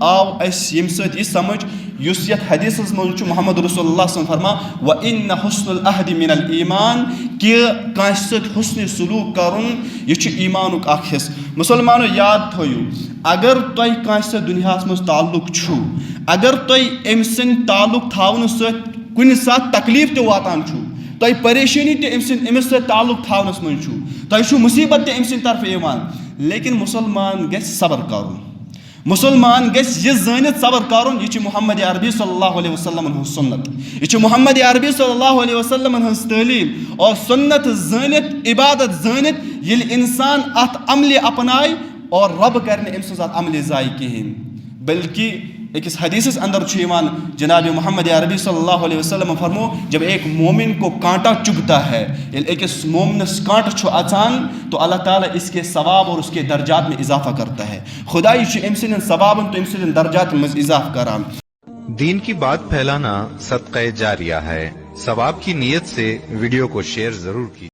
आव यम सत समझ युस यथ हदीसस मज मोहम्मद रसूलुल्लाह फरमा व इन हुस्नुल अहद मिनल ईमान कि कांस सत हुस्न सलूक करुन यह ईमानुक अख हिस्स। मुसलमानो याद थो अगर तुम कांस सत दुनियास मज ताल्लुक छु, अगर तुम अम सद ताल्लुक थावन सत कुन सात तकलीफ तो वातान छु, तुम परेशानी तो अमिस सत ताल्लुक थावनस मज छु, तुम मुसीबत तो अम तरफ यवान, लेकिन मुसलमान गछ सबर करुन, मुसलमान गछ यह जानित सबर करुन यह मुहम्मद अरबी सल्लल्लाहु अलैहि वसल्लम हन सुन्नत, यह मुहम्मद अरबी सल्लल्लाहु अलैहि वसल्लम हन तालीम और सुन्नत जानित इबादत जानित ये इंसान अत अमल अपनाय और रब कर अम सज अमल जाय कहें। बल्कि एक हदीस अंदर जनाब मोहम्मद अरबी सल्लल्लाहु अलैहि वसल्लम फरमो जब एक मोमिन को कांटा चुभता है, एक मोमिनस कांट अचान तो अल्लाह ताला इसके सवाब और उसके दर्जात में इजाफा करता है। खुदा अम सवाब तो अम दर्जात में इजाफा करान। दीन की बात फैलाना सदक़े जारिया है। सवाब की नीयत से वीडियो को शेयर जरूर कीजिए।